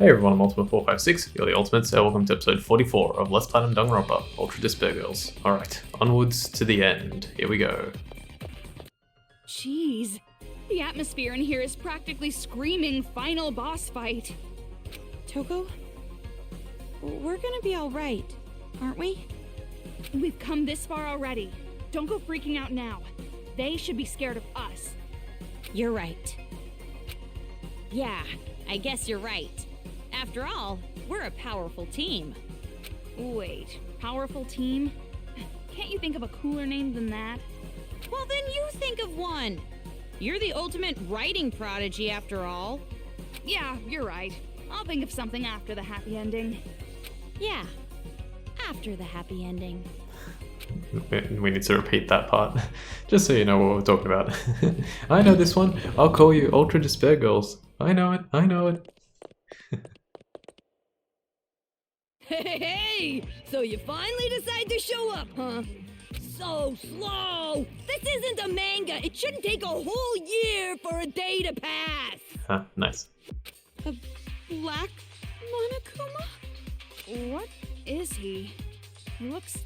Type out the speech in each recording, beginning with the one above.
Hey everyone, I'm Ultimate456, you're the Ultimates, and welcome to episode 44 of Let's Platinum Danganronpa, Ultra Despair Girls. Alright, onwards to the end. Here we go. Jeez, the atmosphere in here is practically screaming final boss fight. Toko? We're gonna be alright, aren't we? We've come this far already. Don't go freaking out now. They should be scared of us. You're right. Yeah, I guess you're right. After all, we're a powerful team. Wait, powerful team? Can't you think of a cooler name than that? Well, then you think of one. You're the ultimate writing prodigy, after all. Yeah, you're right. I'll think of something after the happy ending. Yeah, after the happy ending. We need to repeat that part, just so you know what we're talking about. I know this one. I'll call you Ultra Despair Girls. I know it. I know it. Hey! So you finally decide to show up, huh? So slow! This isn't a manga! It shouldn't take a whole year for a day to pass! Huh, nice. A black Monokuma? What is he? He looks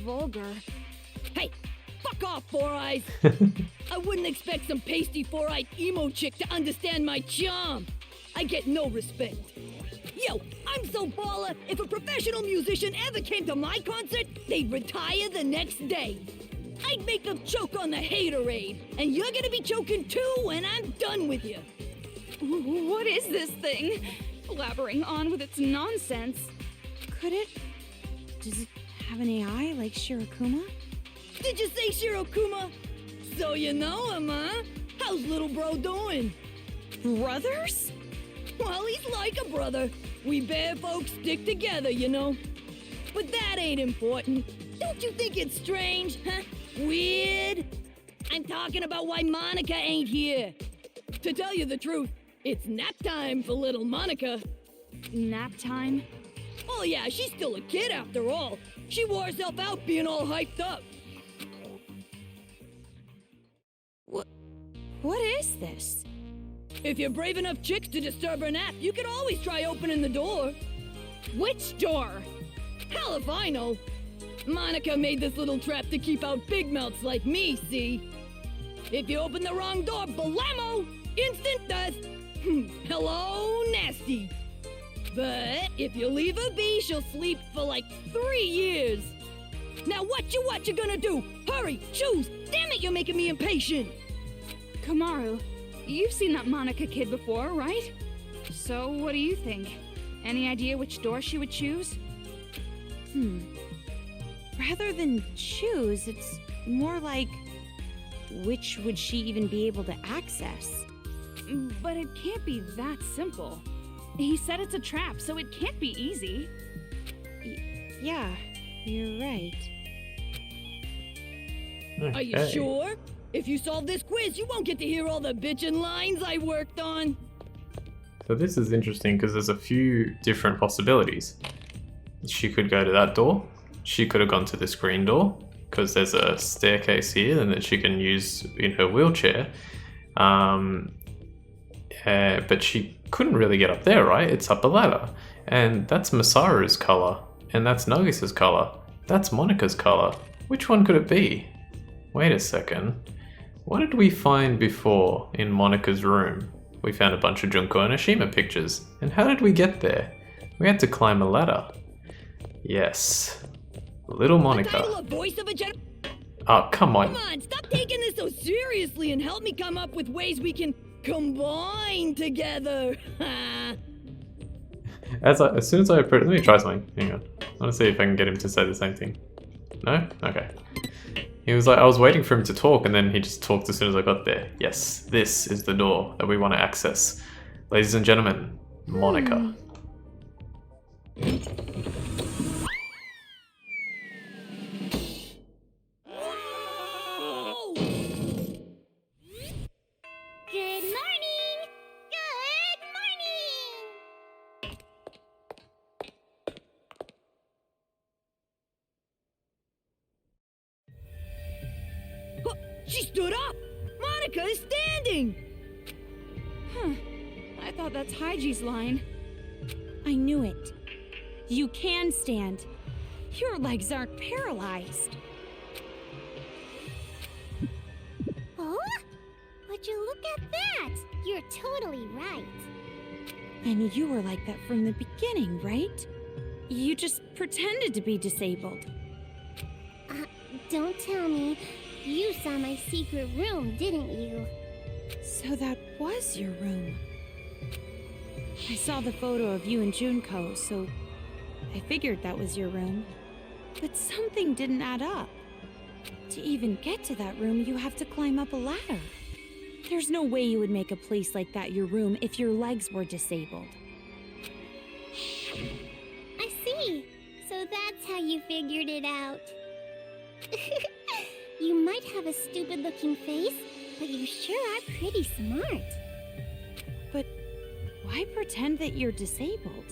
vulgar. Hey! Fuck off, Four Eyes! I wouldn't expect some pasty four-eyed emo chick to understand my charm! I get no respect. Yo, I'm so baller, if a professional musician ever came to my concert, they'd retire the next day. I'd make them choke on the haterade, and you're gonna be choking too when I'm done with you. What is this thing? Blabbering on with its nonsense. Could it? Does it have an AI like Shirokuma? Did you say Shirokuma? So you know him, huh? How's little bro doing? Brothers? Well, he's like a brother. We bear folks stick together, you know. But that ain't important. Don't you think it's strange, huh? Weird? I'm talking about why Monaca ain't here. To tell you the truth, it's nap time for little Monaca. Nap time? Oh yeah, she's still a kid after all. She wore herself out being all hyped up. What is this? If you're brave enough chicks to disturb her nap, you can always try opening the door. Which door? Hell if I know. Monaca made this little trap to keep out big mouths like me, see? If you open the wrong door, blammo! Instant death! Hello, nasty! But if you leave her be, she'll sleep for like 3 years. Now what you gonna do? Hurry, choose! Damn it, you're making me impatient! Komaru, you've seen that Monaca kid before, right? So what do you think? Any idea which door she would choose? Rather than choose, it's more like, which would she even be able to access? But it can't be that simple. He said it's a trap, so it can't be easy. Yeah, you're right. Okay. Are you sure? If you solve this quiz, you won't get to hear all the bitchin' lines I worked on. So this is interesting because there's a few different possibilities. She could go to that door. She could have gone to this green door because there's a staircase here and that she can use in her wheelchair. But she couldn't really get up there, right? It's up a ladder. And that's Masaru's color. And that's Nagisa's color. That's Monika's color. Which one could it be? Wait a second. What did we find before in Monika's room? We found a bunch of Junko and Ashima pictures. And how did we get there? We had to climb a ladder. Yes. Little The Monaca. title of voice of a Oh, come on. Come on, stop taking this so seriously and help me come up with ways we can combine together. As soon as I approach, let me try something. Hang on. I want to see if I can get him to say the same thing. No? Okay. He was like, I was waiting for him to talk, and then he just talked as soon as I got there. Yes, this is the door that we want to access. Ladies and gentlemen, Monaca. Whoa! Good morning! Good morning! Huh, she stood up! Monaca is standing! Huh. I thought that's Haiji's line. I knew it. You can stand. Your legs aren't paralyzed. Oh? Would you look at that? You're totally right. And you were like that from the beginning, right? You just pretended to be disabled. Don't tell me. You saw my secret room, didn't you? So that was your room. I saw the photo of you and Junko, so I figured that was your room. But something didn't add up. To even get to that room, you have to climb up a ladder. There's no way you would make a place like that your room if your legs were disabled. I see. So that's how you figured it out. You might have a stupid-looking face, but you sure are pretty smart. But why pretend that you're disabled?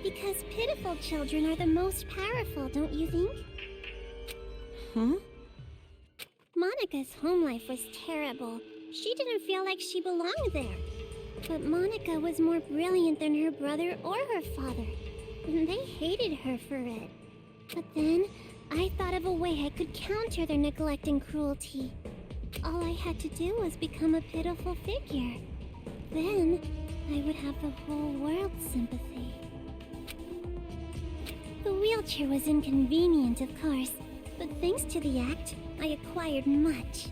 Because pitiful children are the most powerful, don't you think? Huh? Monica's home life was terrible. She didn't feel like she belonged there. But Monica was more brilliant than her brother or her father, and they hated her for it. But then, I thought of a way I could counter their neglect and cruelty. All I had to do was become a pitiful figure. Then, I would have the whole world's sympathy. The wheelchair was inconvenient, of course, but thanks to the act, I acquired much.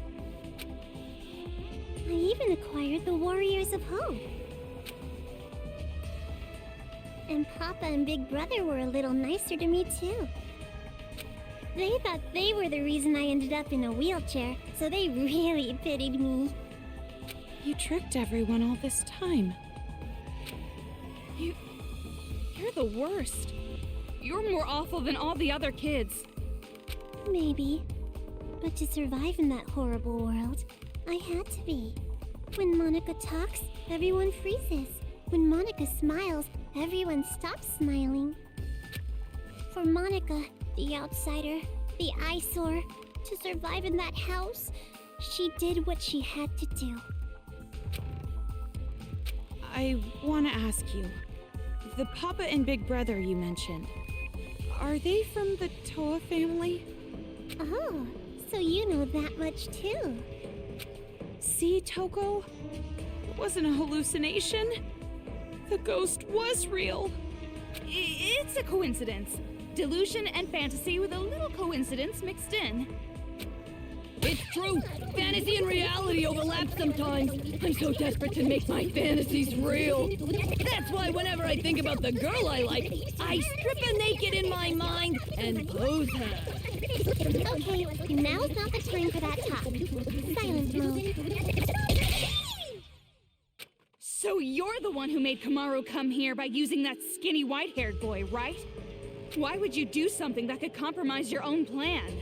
I even acquired the Warriors of Hope. And Papa and Big Brother were a little nicer to me, too. They thought they were the reason I ended up in a wheelchair, so they really pitied me. You tricked everyone all this time. You're the worst. You're more awful than all the other kids. Maybe. But to survive in that horrible world, I had to be. When Monica talks, everyone freezes. When Monica smiles, everyone stops smiling. For Monica, the outsider, the eyesore, to survive in that house, she did what she had to do. I want to ask you, the Papa and Big Brother you mentioned, are they from the Toa family? Oh, so you know that much too. See, Toko? It wasn't a hallucination. The ghost was real. It's a coincidence. Delusion and fantasy with a little coincidence mixed in. It's true. Fantasy and reality overlap sometimes. I'm so desperate to make my fantasies real. That's why whenever I think about the girl I like, I strip her naked in my mind and pose her. Okay, now's not the time for that talk. Silent mode. So you're the one who made Komaru come here by using that skinny white-haired boy, right? Why would you do something that could compromise your own plan?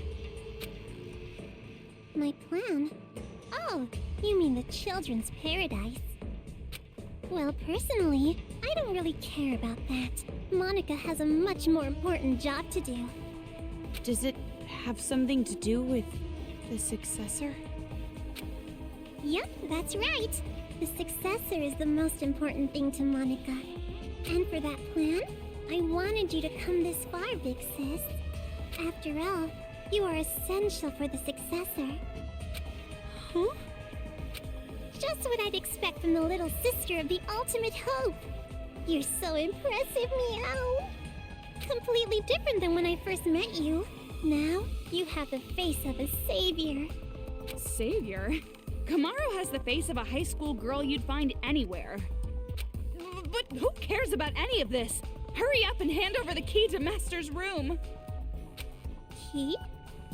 My plan? Oh, you mean the children's paradise. Well, personally, I don't really care about that. Monica has a much more important job to do. Does it have something to do with the successor? Yep, that's right. The successor is the most important thing to Monica. And for that plan, I wanted you to come this far, Big Sis. After all, you are essential for the successor. Huh? Just what I'd expect from the little sister of the ultimate hope. You're so impressive, meow. Completely different than when I first met you. Now, you have the face of a savior. Savior? Komaru has the face of a high school girl you'd find anywhere. But who cares about any of this? Hurry up and hand over the key to Master's room. Key?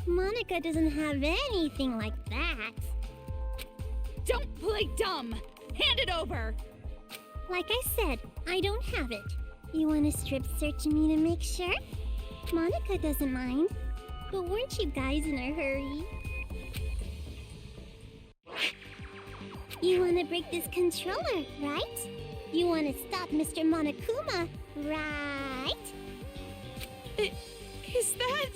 Monica doesn't have anything like that. Don't play dumb! Hand it over! Like I said, I don't have it. You want to strip search me to make sure? Monica doesn't mind. But weren't you guys in a hurry? You want to break this controller, right? You want to stop Mr. Monokuma, right? Is that...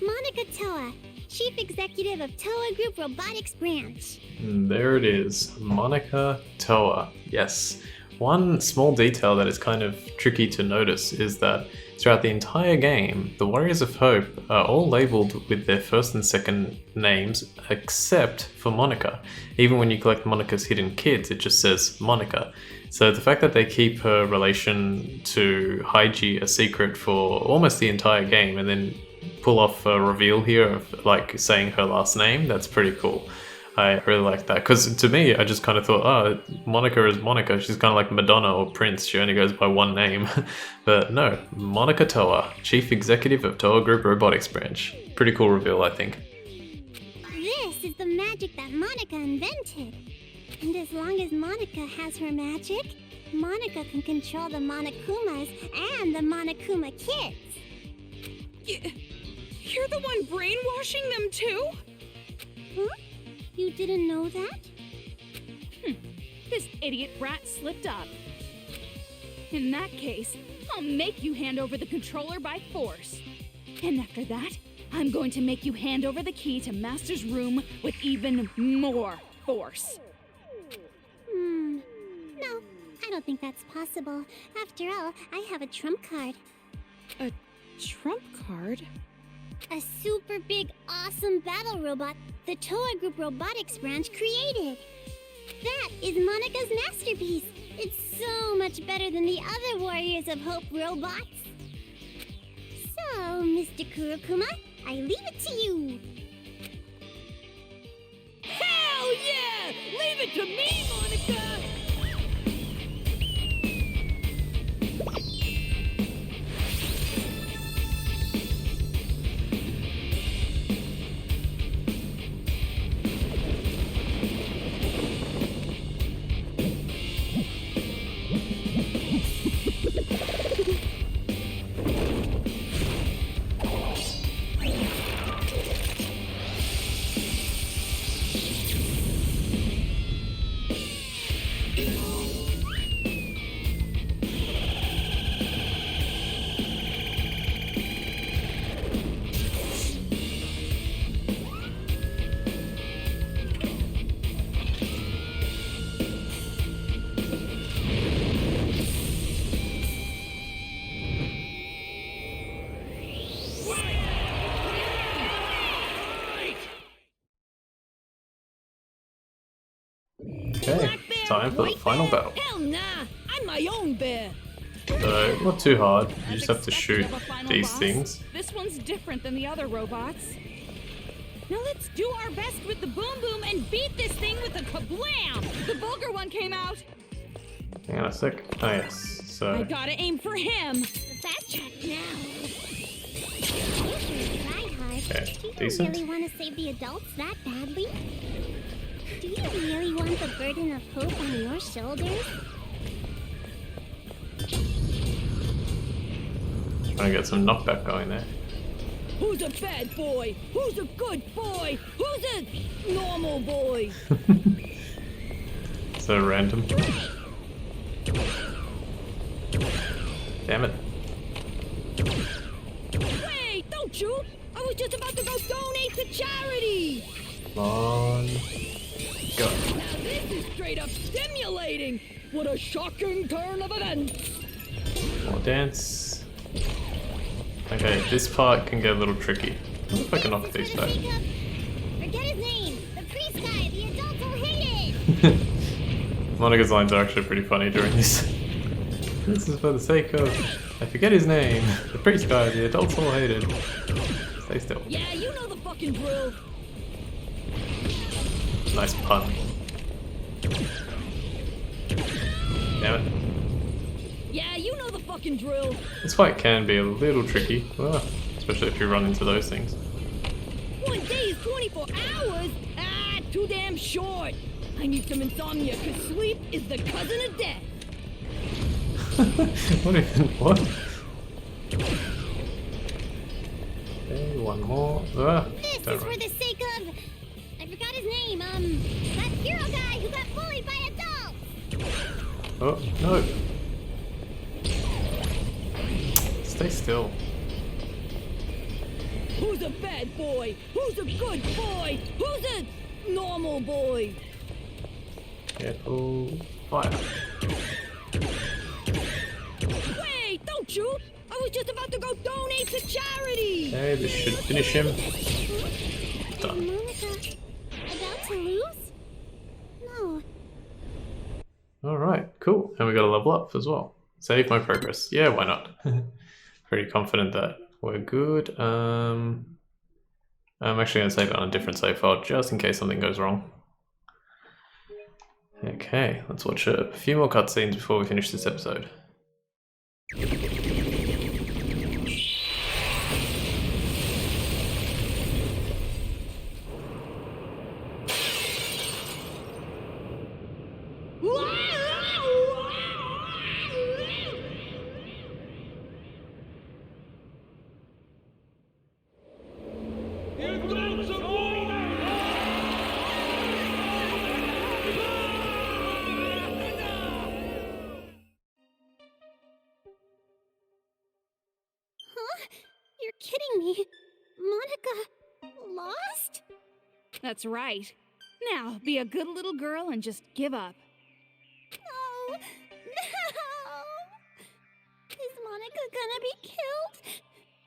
Monica Toa, Chief Executive of Toa Group Robotics Branch. There it is, Monica Toa. Yes, One small detail that is kind of tricky to notice is that throughout the entire game, the Warriors of Hope are all labeled with their first and second names except for Monaca. Even when you collect Monica's hidden kids, it just says Monaca. So the fact that they keep her relation to Haiji a secret for almost the entire game and then pull off a reveal here of like saying her last name, that's pretty cool. I really like that, because to me, I just kind of thought, oh, Monaca is Monaca. She's kind of like Madonna or Prince. She only goes by one name. But no, Monaca Toa, Chief Executive of Toa Group Robotics Branch. Pretty cool reveal, I think. This is the magic that Monaca invented. And as long as Monaca has her magic, Monaca can control the Monakumas and the Monokuma kids. You're the one brainwashing them too? Huh? You didn't know that? This idiot brat slipped up. In that case, I'll make you hand over the controller by force. And after that, I'm going to make you hand over the key to Master's room with even more force. No, I don't think that's possible. After all, I have a trump card. A trump card? A super big, awesome battle robot the Toa Group Robotics Branch created. That is Monica's masterpiece. It's so much better than the other Warriors of Hope robots. So, Mr. Kurokuma, I leave it to you. Hell yeah! Leave it to me, Monaca! Okay, time for the final battle. Hell nah! I'm my own bear! So, not too hard, you just have to shoot Of a final these boss. things. This one's different than the other robots. Now let's do our best with the boom boom and beat this thing with a kablam! The vulgar one came out! Hang on a sec. Oh yes, I so... gotta aim for him! Backtrack now. You try hard. Okay, Do you decent. really want to save the adults that badly? Do you really want the burden of hope on your shoulders? Trying to get some knockback going there. Who's a bad boy? Who's a good boy? Who's a normal boy? So random. Damn it. Wait, don't shoot! I was just about to go donate to charity! Come on. Go. Now this is straight up stimulating! What a shocking turn of events! More dance. Okay, this part can get a little tricky. I wonder if I can knock these back. Forget his name. The priest guy. The adults will hate it. Monica's lines are actually pretty funny during this. This is for the sake of... I forget his name. The priest guy, the adults all hated. Stay still. Yeah, you know the fucking drill! Nice pun. Damn it. Yeah, you know the fucking drill! This fight can be a little tricky, especially if you run into those things. 1 day is 24 hours? Ah, too damn short! I need some insomnia, cause sleep is the cousin of death! What even? What? Okay, one more. This Don't is for run. the sake of... I forgot his name. That hero guy who got bullied by adults. Oh, no. Stay still. Who's a bad boy? Who's a good boy? Who's a normal boy? Careful. Fire. to charity! Okay, this should finish him. Is Done. Monica about to lose? No. Alright, cool. And we got a level up as well. Save my progress. Yeah, why not? Pretty confident that we're good. I'm actually going to save it on a different save file just in case something goes wrong. Okay, let's watch a few more cutscenes before we finish this episode. Huh? You're kidding me. Monica lost? That's right. Now, be a good little girl and just give up. No. No. Is Monica gonna be killed?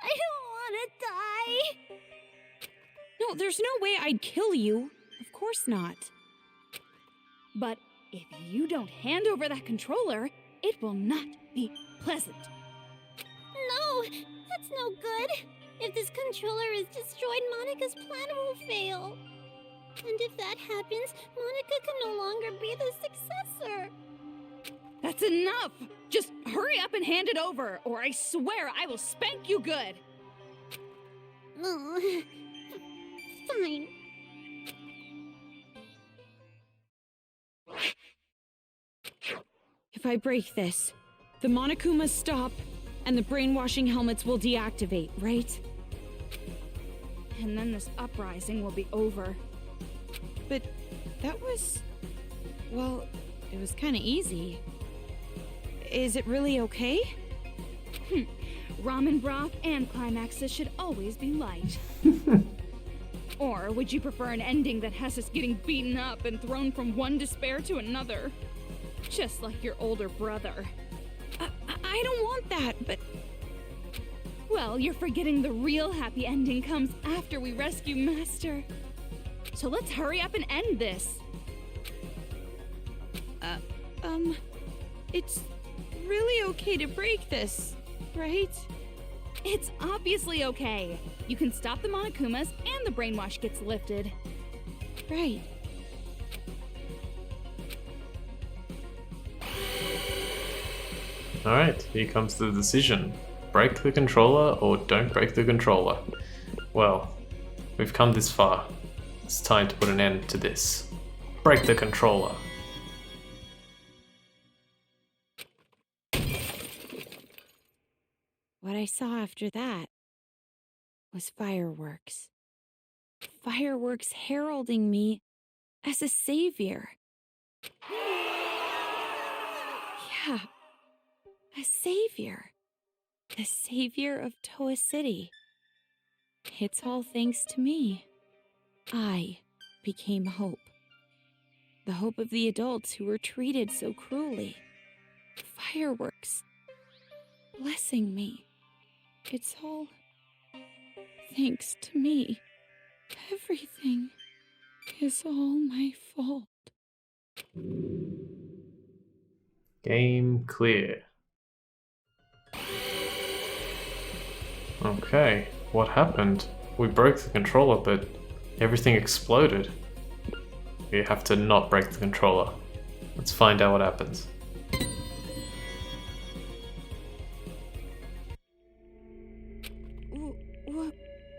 I don't want to die. No, there's no way I'd kill you. Of course not. But if you don't hand over that controller, it will not be pleasant. No, that's no good. If this controller is destroyed, Monica's plan will fail. And if that happens, Monica can no longer be the successor. That's enough! Just hurry up and hand it over, or I swear I will spank you good! Oh, fine. If I break this, the Monokumas stop, and the brainwashing helmets will deactivate, right? And then this uprising will be over. But that was... well, it was kind of easy. Is it really okay? Ramen broth and climaxes should always be light. Or would you prefer an ending that has us getting beaten up and thrown from one despair to another? Just like your older brother. I don't want that, but... Well, you're forgetting the real happy ending comes after we rescue Master. So let's hurry up and end this. It's really okay to break this, right? It's obviously okay. You can stop the Monokumas and the brainwash gets lifted. Right. Alright, here comes the decision. Break the controller or don't break the controller. Well, we've come this far. It's time to put an end to this. Break the controller. What I saw after that was fireworks. Fireworks heralding me as a savior. Yeah, a savior. The savior of Toa City. It's all thanks to me. I became hope. The hope of the adults who were treated so cruelly. Fireworks. Blessing me. It's all thanks to me. Everything is all my fault. Game clear. Okay, what happened? We broke the controller, but everything exploded. We have to not break the controller. Let's find out what happens.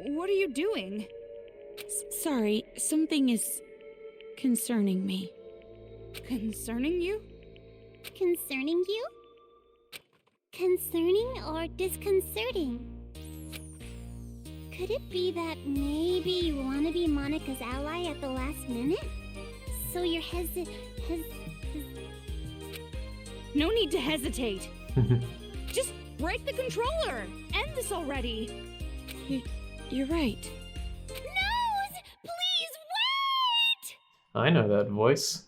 What are you doing? Sorry, something is concerning me. Concerning you? Concerning you? Concerning or disconcerting? Could it be that maybe you want to be Monica's ally at the last minute? So you're No need to hesitate. Just break the controller. End this already. You're right. No! Please wait! I know that voice.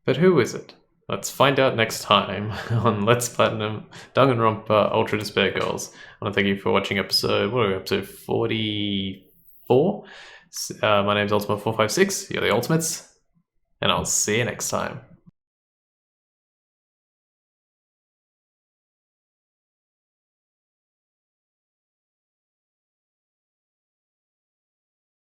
But who is it? Let's find out next time on Let's Platinum Danganronpa Ultra Despair Girls. I want to thank you for watching episode, what are we up to, 44? My name's Ultima456, you're the Ultimates, and I'll see you next time.